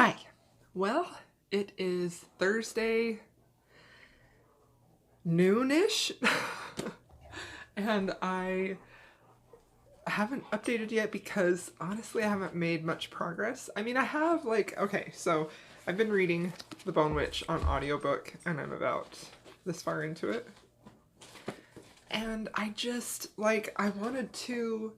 Hi. Well, it is Thursday noonish, and I haven't updated yet because honestly I haven't made much progress. I mean, I have so I've been reading The Bone Witch on audiobook and I'm about this far into it. And I just I wanted to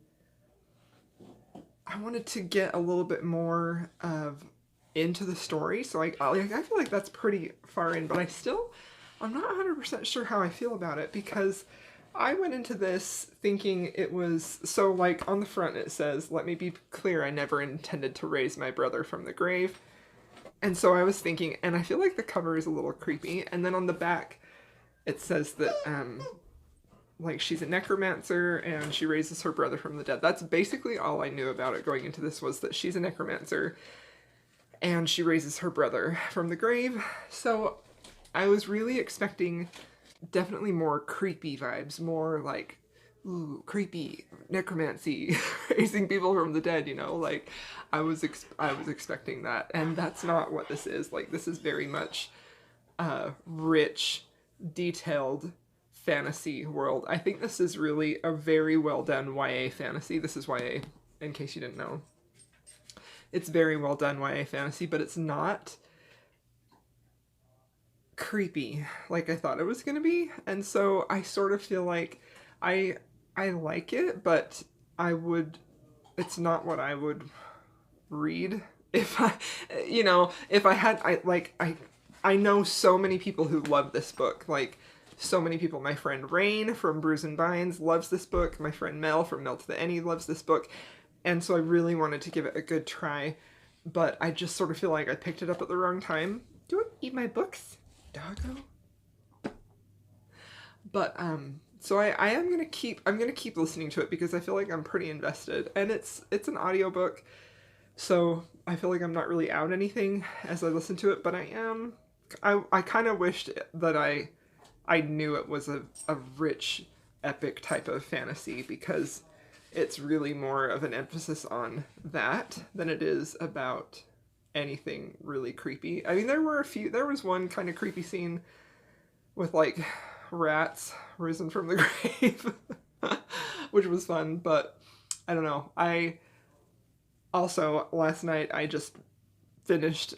get a little bit more of into the story, so I feel like that's pretty far in, but I'm not 100% sure how I feel about it, because I went into this thinking it was, so on the front it says, "Let me be clear, I never intended to raise my brother from the grave." And so I was thinking, and I feel like the cover is a little creepy, and then on the back it says that she's a necromancer and she raises her brother from the dead. That's basically all I knew about it going into this, was that she's a necromancer and she raises her brother from the grave. So I was really expecting definitely more creepy vibes, more ooh, creepy necromancy, raising people from the dead, I was expecting that, and that's not what this is. This is very much rich, detailed fantasy world. I think this is really a very well done YA fantasy. This is YA, in case you didn't know. It's very well done YA fantasy, but it's not creepy like I thought it was gonna be. And so I sort of feel like I like it, but it's not what I would read if I know so many people who love this book. So many people. My friend Rain from Brews and Vines loves this book. My friend Mel from Mel to the Any loves this book. And so I really wanted to give it a good try, but I just sort of feel like I picked it up at the wrong time. Do I eat my books? Doggo? But, so I'm gonna keep listening to it because I feel like I'm pretty invested. And it's an audiobook, so I feel like I'm not really out anything as I listen to it, but I kind of wished that I knew it was a rich, epic type of fantasy, because it's really more of an emphasis on that than it is about anything really creepy. I mean, there was one kind of creepy scene with rats risen from the grave, which was fun, but I don't know. Also, last night I just finished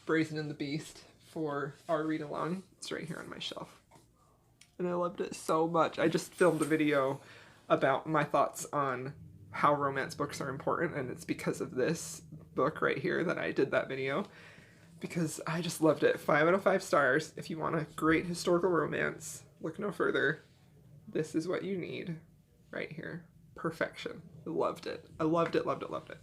Brazen and the Beast for our read along. It's right here on my shelf. And I loved it so much. I just filmed a video about my thoughts on how romance books are important, and it's because of this book right here that I did that video, because I just loved it. 5 out of 5 stars. If you want a great historical romance, look no further. This is what you need right here. Perfection. I loved it. I loved it, loved it, loved it.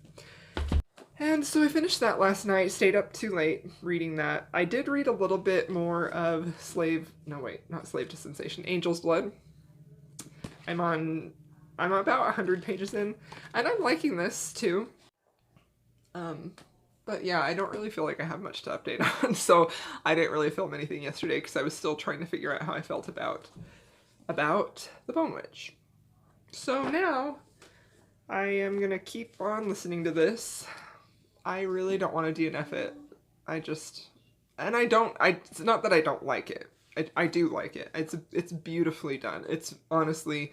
And so I finished that last night, stayed up too late reading that. I did read a little bit more of not Slave to Sensation, Angel's Blood. I'm about 100 pages in, and I'm liking this too. But yeah, I don't really feel like I have much to update on, so I didn't really film anything yesterday because I was still trying to figure out how I felt about The Bone Witch. So now I am gonna keep on listening to this. I really don't want to DNF it. It's not that I don't like it. I do like it. It's beautifully done. It's honestly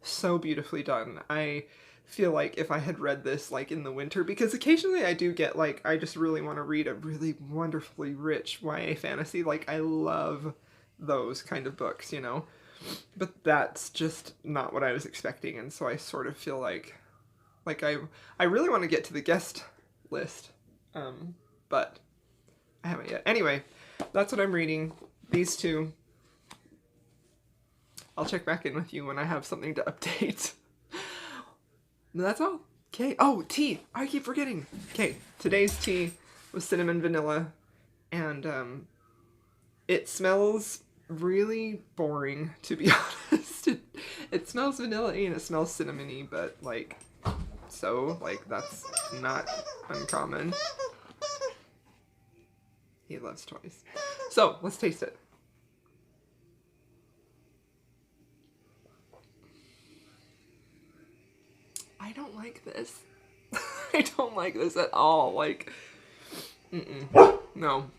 so beautifully done. I feel like if I had read this in the winter, because occasionally I do get I just really want to read a really wonderfully rich YA fantasy. I love those kind of books, but that's just not what I was expecting. And so I sort of feel like I really want to get to the guest list, but I haven't yet. Anyway, that's what I'm reading. These two. I'll check back in with you when I have something to update. That's all. Okay. Oh, tea. I keep forgetting. Okay. Today's tea was cinnamon vanilla, and it smells really boring, to be honest. It smells vanilla-y and it smells cinnamony, but that's not uncommon. He loves toys. So let's taste it. I don't like this. I don't like this at all. No.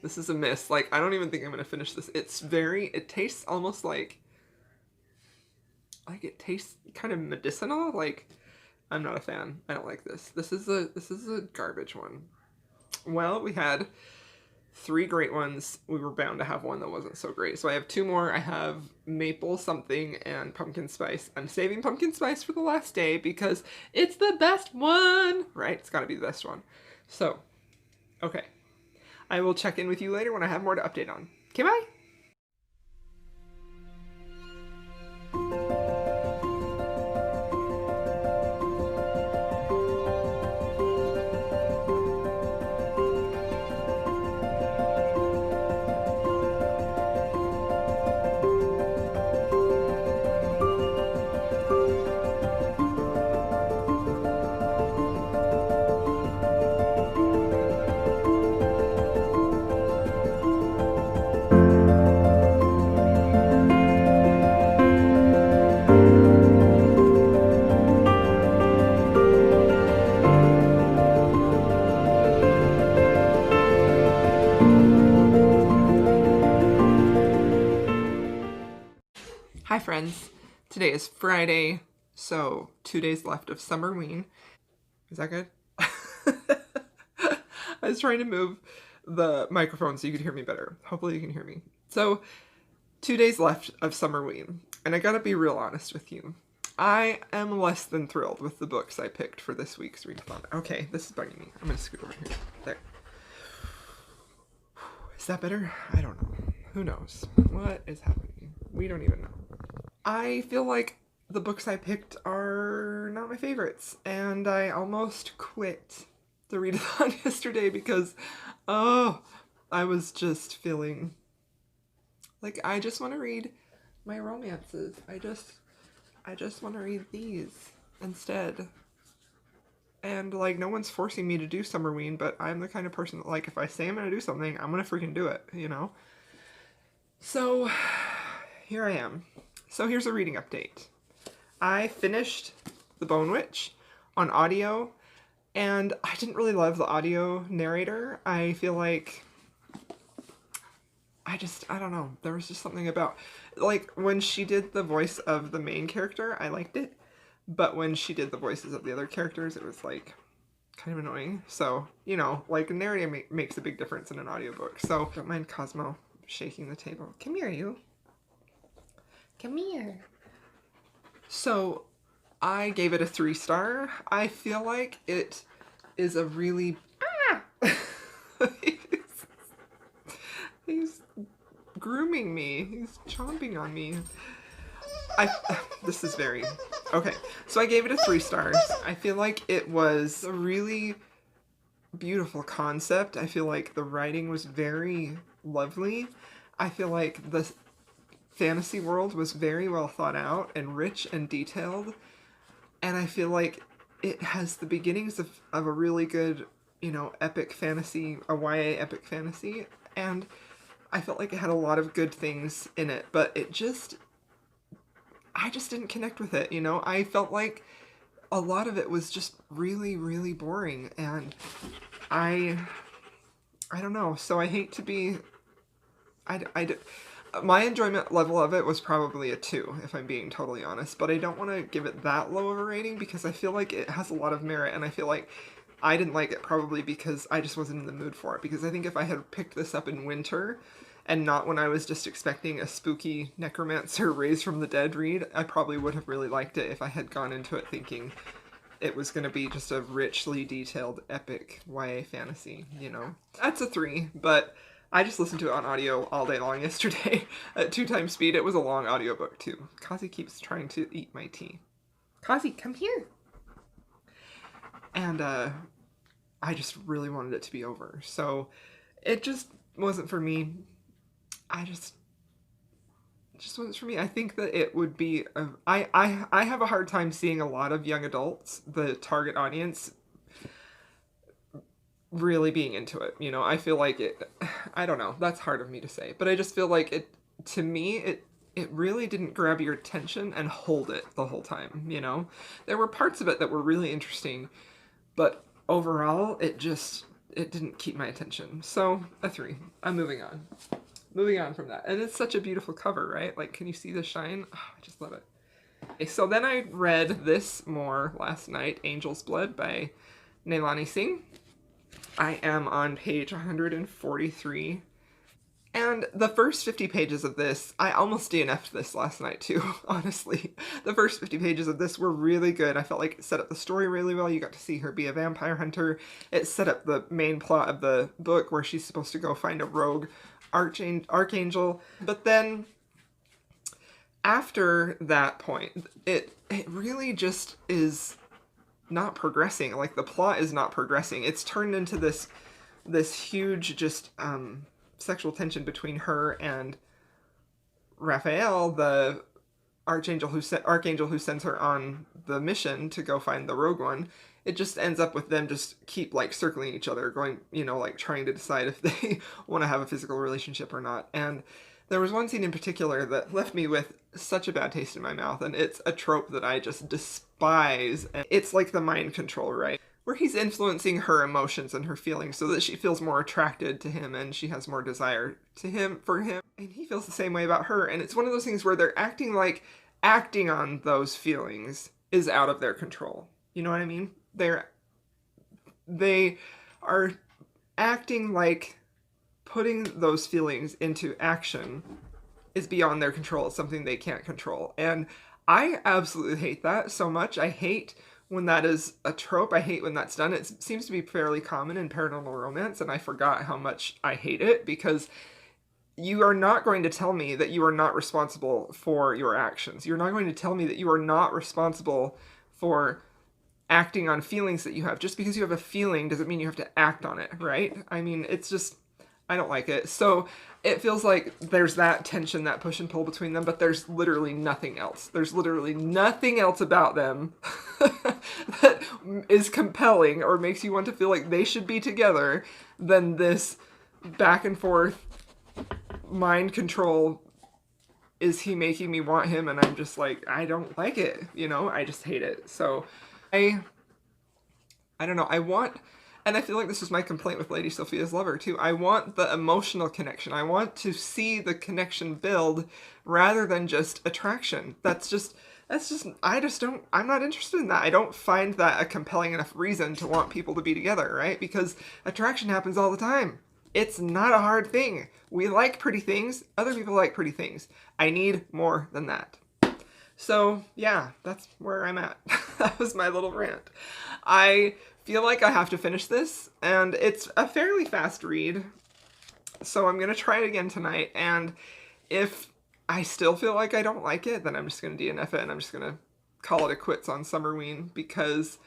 This is a miss. Like, I don't even think I'm going to finish this. It tastes almost like it tastes kind of medicinal. Like, I'm not a fan. I don't like this. This is a garbage one. Well, we had 3 great ones. We were bound to have one that wasn't so great. So I have 2 more. I have maple something and pumpkin spice. I'm saving pumpkin spice for the last day because it's the best one, right? It's got to be the best one. So, okay. I will check in with you later when I have more to update on. Okay, bye. Hi friends, today is Friday, so 2 days left of Summerween. Is that good? I was trying to move the microphone so you could hear me better. Hopefully you can hear me. So 2 days left of Summerween, and I gotta be real honest with you. I am less than thrilled with the books I picked for this week's readathon. Okay, this is bugging me. I'm gonna scoot over here. There. Is that better? I don't know. Who knows? What is happening? We don't even know. I feel like the books I picked are not my favorites, and I almost quit the readathon yesterday because, I was just feeling like I just want to read my romances. I just want to read these instead. And, like, no one's forcing me to do Summerween, but I'm the kind of person that, like, if I say I'm going to do something, I'm going to freaking do it, you know? So, here I am. So here's a reading update. I finished The Bone Witch on audio, and I didn't really love the audio narrator. I feel like I don't know. There was just something about, like, when she did the voice of the main character, I liked it. But when she did the voices of the other characters, it was, like, kind of annoying. So, you know, like, a narrator makes a big difference in an audiobook. So, don't mind Cosmo shaking the table. Come here, you. Come here. So, I gave it a 3-star. I feel like it is a really... He's grooming me. He's chomping on me. This is very... Okay, so I gave it a 3 stars. I feel like it was a really beautiful concept. I feel like the writing was very lovely. I feel like the fantasy world was very well thought out and rich and detailed. And I feel like it has the beginnings of a really good, you know, epic fantasy, a YA epic fantasy. And I felt like it had a lot of good things in it, but I just didn't connect with it, you know? I felt like a lot of it was just really, really boring, and I don't know. So I hate to be... my enjoyment level of it was probably a 2, if I'm being totally honest, but I don't want to give it that low of a rating because I feel like it has a lot of merit, and I feel like I didn't like it probably because I just wasn't in the mood for it, because I think if I had picked this up in winter and not when I was just expecting a spooky necromancer raised from the dead read, I probably would have really liked it if I had gone into it thinking it was going to be just a richly detailed epic YA fantasy, you know? That's a 3, but I just listened to it on audio all day long yesterday at 2 times speed. It was a long audiobook too. Kazi keeps trying to eat my tea. Kazi, come here! And I just really wanted it to be over. So it just wasn't for me. It just wasn't for me. I think that it would be... I have a hard time seeing a lot of young adults, the target audience, really being into it. You know, I feel like it... I don't know. That's hard of me to say. But I just feel like it... To me, it really didn't grab your attention and hold it the whole time, you know? There were parts of it that were really interesting, but overall, it just... it didn't keep my attention. So a 3. I'm moving on. Moving on from that. And it's such a beautiful cover, right? Like, can you see the shine? Oh, I just love it. Okay, so then I read this more last night, Angel's Blood by Nalani Singh. I am on page 143. And the first 50 pages of this, I almost DNF'd this last night too, honestly. The first 50 pages of this were really good. I felt like it set up the story really well. You got to see her be a vampire hunter. It set up the main plot of the book where she's supposed to go find a rogue archangel. But then after that point, it really just is not progressing. Like, the plot is not progressing. It's turned into this huge just sexual tension between her and Raphael, the archangel who sends her on the mission to go find the rogue one. It just ends up with them just keep like circling each other, going, you know, like trying to decide if they want to have a physical relationship or not. And there was one scene in particular that left me with such a bad taste in my mouth, and it's a trope that I just despise. And it's like the mind control, right? Where he's influencing her emotions and her feelings so that she feels more attracted to him and she has more desire for him. And he feels the same way about her. And it's one of those things where they're acting like acting on those feelings is out of their control. You know what I mean? They are acting like putting those feelings into action is beyond their control. It's something they can't control. And I absolutely hate that so much. I hate when that is a trope. I hate when that's done. It seems to be fairly common in paranormal romance, and I forgot how much I hate it, because you are not going to tell me that you are not responsible for your actions. You're not going to tell me that you are not responsible for acting on feelings that you have. Just because you have a feeling doesn't mean you have to act on it, right? I mean, it's just, I don't like it. So it feels like there's that tension, that push and pull between them, but there's literally nothing else. There's literally nothing else about them that is compelling or makes you want to feel like they should be together than this back and forth mind control. Is he making me want him? And I'm just like, I don't like it, you know? I just hate it. So I don't know. And I feel like this was my complaint with Lady Sophia's Lover too. I want the emotional connection. I want to see the connection build rather than just attraction. I'm not interested in that. I don't find that a compelling enough reason to want people to be together, right? Because attraction happens all the time. It's not a hard thing. We like pretty things. Other people like pretty things. I need more than that. So yeah, that's where I'm at. That was my little rant. I feel like I have to finish this, and it's a fairly fast read. So I'm going to try it again tonight, and if I still feel like I don't like it, then I'm just going to DNF it, and I'm just going to call it a quits on Summerween, because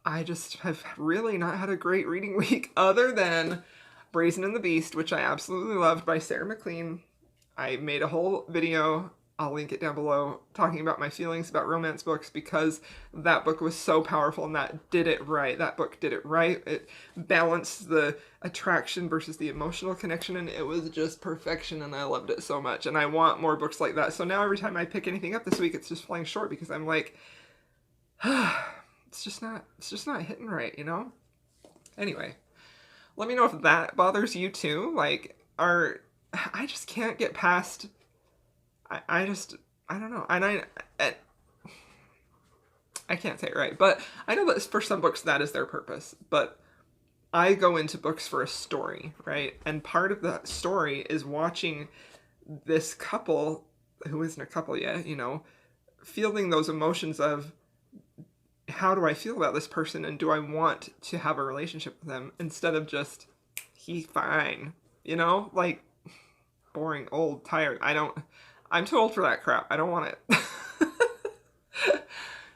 I just have really not had a great reading week other than Brazen and the Beast, which I absolutely loved, by Sarah McLean. I made a whole video, I'll link it down below, talking about my feelings about romance books, because that book was so powerful and that did it right. That book did it right. It balanced the attraction versus the emotional connection, and it was just perfection, and I loved it so much. And I want more books like that. So now every time I pick anything up this week, it's just falling short, because I'm like, it's just not hitting right, you know? Anyway, let me know if that bothers you too. Like, I just can't get past, I don't know. And I can't say it right, but I know that for some books that is their purpose, but I go into books for a story, right? And part of the story is watching this couple, who isn't a couple yet, you know, feeling those emotions of, how do I feel about this person, and do I want to have a relationship with them, instead of just, he's fine, you know, like, boring, old, tired. I'm too old for that crap. I don't want it.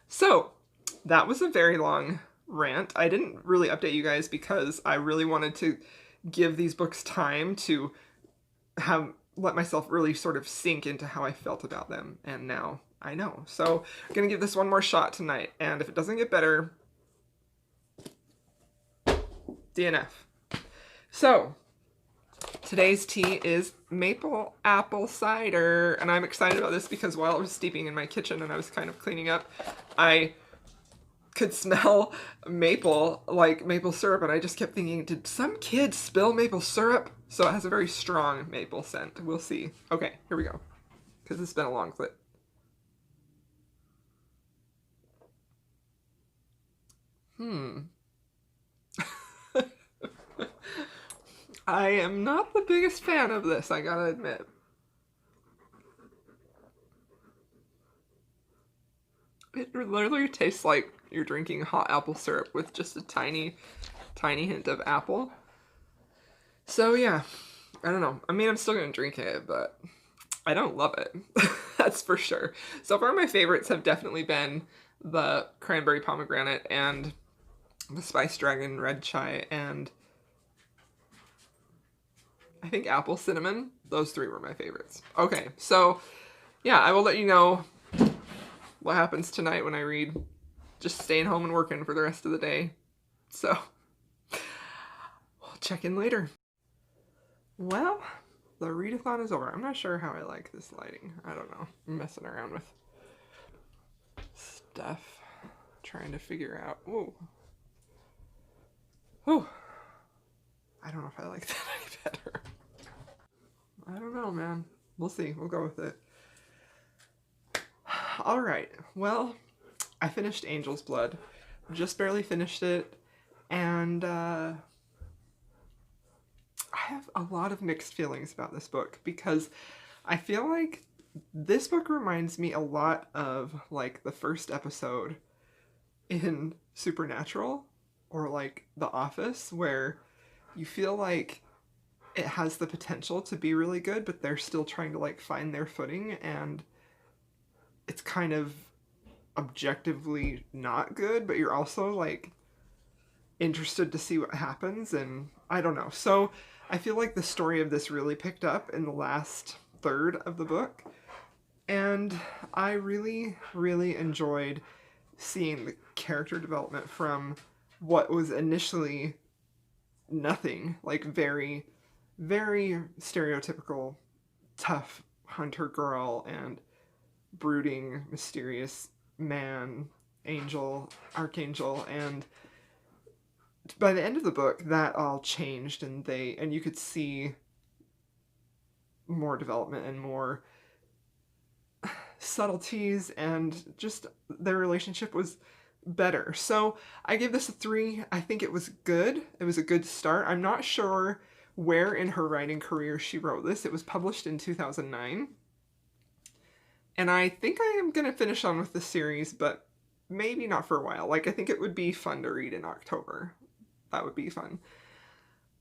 So that was a very long rant. I didn't really update you guys because I really wanted to give these books time to let myself really sort of sink into how I felt about them. And now I know. So I'm going to give this one more shot tonight. And if it doesn't get better, DNF. So today's tea is maple apple cider, and I'm excited about this because while I was steeping in my kitchen and I was kind of cleaning up, I could smell maple, like maple syrup, and I just kept thinking, did some kid spill maple syrup? So it has a very strong maple scent. We'll see. Okay, here we go. Because it's been a long clip. I am not the biggest fan of this, I gotta admit. It literally tastes like you're drinking hot apple syrup with just a tiny, tiny hint of apple. So yeah, I don't know. I mean, I'm still gonna drink it, but I don't love it. That's for sure. So far, my favorites have definitely been the cranberry pomegranate and the spice dragon red chai, and I think apple cinnamon. Those three were my favorites. Okay, so yeah, I will let you know what happens tonight when I read. Just staying home and working for the rest of the day. So we'll check in later. Well, the readathon is over. I'm not sure how I like this lighting. I don't know. I'm messing around with stuff. Trying to figure out. Whoa. Oh. I don't know if I like that any better. I don't know, man. We'll see. We'll go with it. Alright. Well, I finished Angel's Blood. Just barely finished it. And, I have a lot of mixed feelings about this book because I feel like this book reminds me a lot of like the first episode in Supernatural or like The Office, where you feel like it has the potential to be really good, but they're still trying to like find their footing, and it's kind of objectively not good, but you're also like interested to see what happens, and I don't know. So I feel like the story of this really picked up in the last third of the book, and I really, really enjoyed seeing the character development from what was initially nothing, like very, very stereotypical tough hunter girl and brooding, mysterious man, angel, archangel, and by the end of the book, that all changed, and you could see more development and more subtleties, and just their relationship was better. So I give this a 3. I think it was good. It was a good start. I'm not sure where in her writing career she wrote this. It was published in 2009. And I think I am going to finish on with the series, but maybe not for a while. Like, I think it would be fun to read in October. That would be fun.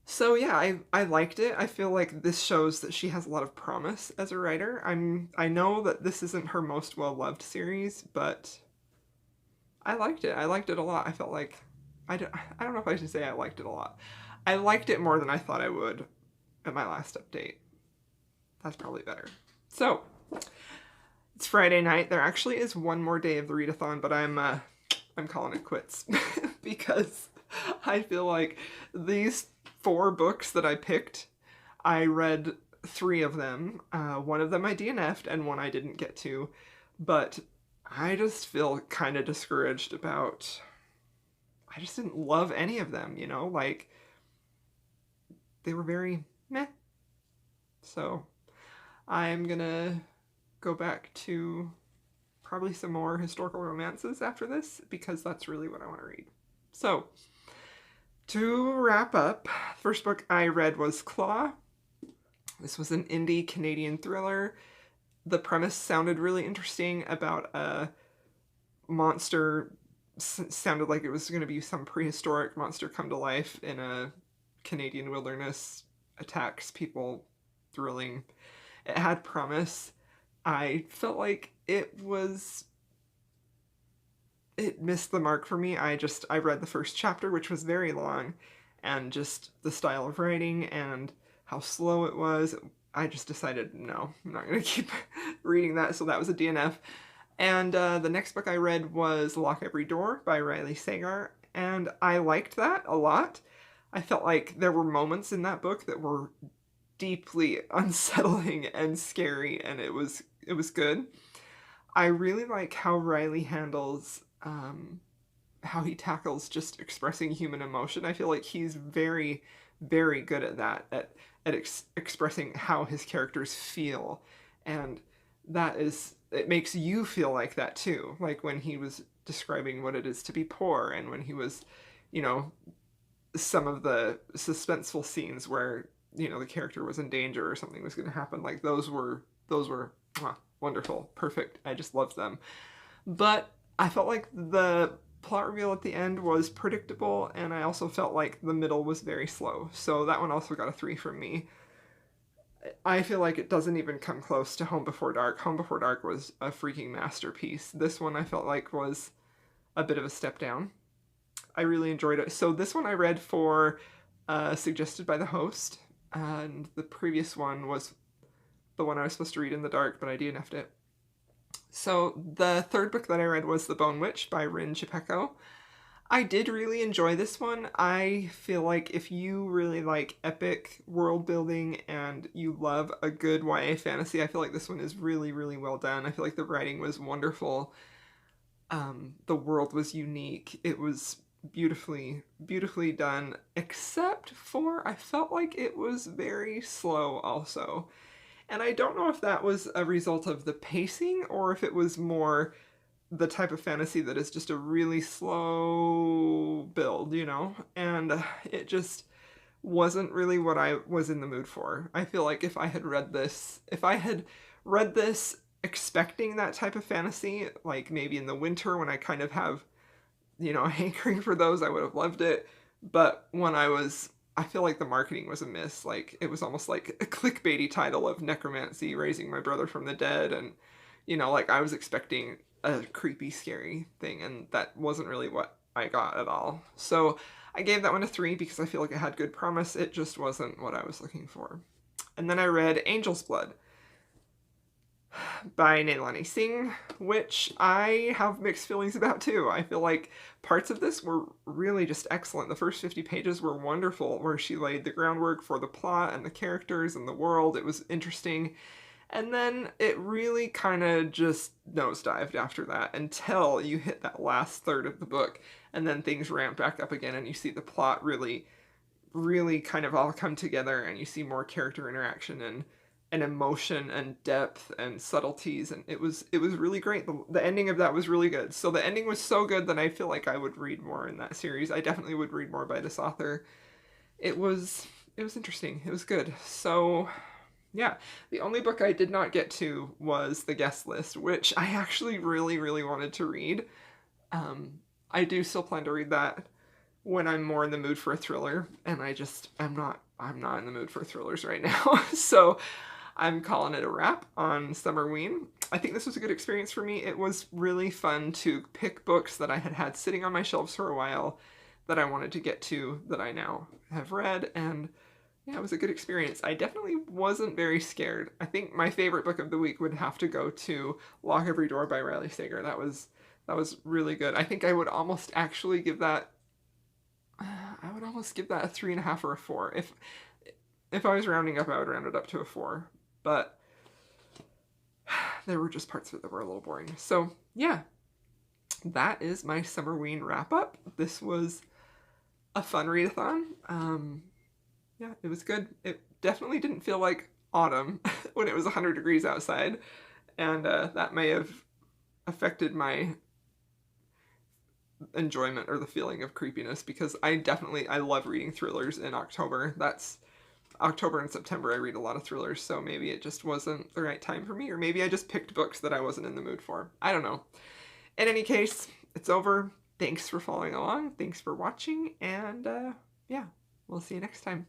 So yeah, I liked it. I feel like this shows that she has a lot of promise as a writer. I know that this isn't her most well-loved series, but I liked it. I liked it a lot. I felt like, I don't know if I should say I liked it a lot. I liked it more than I thought I would at my last update. That's probably better. So, it's Friday night. There actually is one more day of the readathon, but I'm calling it quits because I feel like these 4 books that I picked, I read 3 of them. One of them I DNF'd and one I didn't get to, but I just feel kind of discouraged about, I just didn't love any of them, you know, like they were very meh. So I'm gonna go back to probably some more historical romances after this because that's really what I want to read. So to wrap up, the first book I read was Claw. This was an indie Canadian thriller. The premise sounded really interesting about a monster. Sounded like it was going to be some prehistoric monster come to life in a Canadian wilderness, attacks people. Thrilling. It had promise. I felt like it missed the mark for me. I read the first chapter, which was very long, and just the style of writing and how slow it was, I just decided, no, I'm not going to keep reading that, so that was a DNF. And the next book I read was Lock Every Door by Riley Sagar, and I liked that a lot. I felt like there were moments in that book that were deeply unsettling and scary, and it was good. I really like how Riley handles how he tackles just expressing human emotion. I feel like he's very, very good at that, at expressing how his characters feel. And that is, it makes you feel like that too. Like when he was describing what it is to be poor, and when he was, you know, some of the suspenseful scenes where, you know, the character was in danger or something was going to happen. Like those were wonderful, perfect. I just loved them. But I felt like the plot reveal at the end was predictable, and I also felt like the middle was very slow. So that one also got a 3 from me. I feel like it doesn't even come close to Home Before Dark. Home Before Dark was a freaking masterpiece. This one I felt like was a bit of a step down. I really enjoyed it. So this one I read for suggested by the host, and the previous one was the one I was supposed to read in the dark, but I DNF'd it. So the third book that I read was The Bone Witch by Rin Chapeko. I did really enjoy this one. I feel like if you really like epic world building and you love a good YA fantasy, I feel like this one is really, really well done. I feel like the writing was wonderful. The world was unique. It was beautifully, beautifully done, except for I felt like it was very slow also. And I don't know if that was a result of the pacing or if it was more the type of fantasy that is just a really slow build, you know? And it just wasn't really what I was in the mood for. I feel like if I had read this expecting that type of fantasy, like maybe in the winter when I kind of have, you know, a hankering for those, I would have loved it. But I feel like the marketing was a miss. Like, it was almost like a clickbaity title of Necromancy, Raising My Brother from the Dead, and, you know, like, I was expecting a creepy, scary thing, and that wasn't really what I got at all. So I gave that one a 3 because I feel like it had good promise. It just wasn't what I was looking for. And then I read Angel's Blood by Nalani Singh, which I have mixed feelings about too. I feel like parts of this were really just excellent. The first 50 pages were wonderful, where she laid the groundwork for the plot and the characters and the world. It was interesting. And then it really kind of just nosedived after that until you hit that last third of the book. And then things ramp back up again and you see the plot really, really kind of all come together, and you see more character interaction and emotion and depth and subtleties, and it was really great. The ending of that was really good. So the ending was so good that I feel like I would read more in that series. I definitely would read more by this author. It was interesting. It was good. So yeah, the only book I did not get to was The Guest List, which I actually really, really wanted to read. I do still plan to read that when I'm more in the mood for a thriller, and I'm not in the mood for thrillers right now. So I'm calling it a wrap on Summerween. I think this was a good experience for me. It was really fun to pick books that I had had sitting on my shelves for a while that I wanted to get to, that I now have read, and yeah, it was a good experience. I definitely wasn't very scared. I think my favorite book of the week would have to go to Lock Every Door by Riley Sager. That was really good. I think I would almost actually give that a 3.5 or a 4. If I was rounding up, I would round it up to a 4. But there were just parts of it that were a little boring. So yeah, that is my Summerween wrap up. This was a fun readathon. Yeah, it was good. It definitely didn't feel like autumn when it was 100 degrees outside, and that may have affected my enjoyment or the feeling of creepiness, because I love reading thrillers in October. That's October and September I read a lot of thrillers, so maybe it just wasn't the right time for me, or maybe I just picked books that I wasn't in the mood for. I don't know. In any case, it's over. Thanks for following along. Thanks for watching, and yeah, we'll see you next time.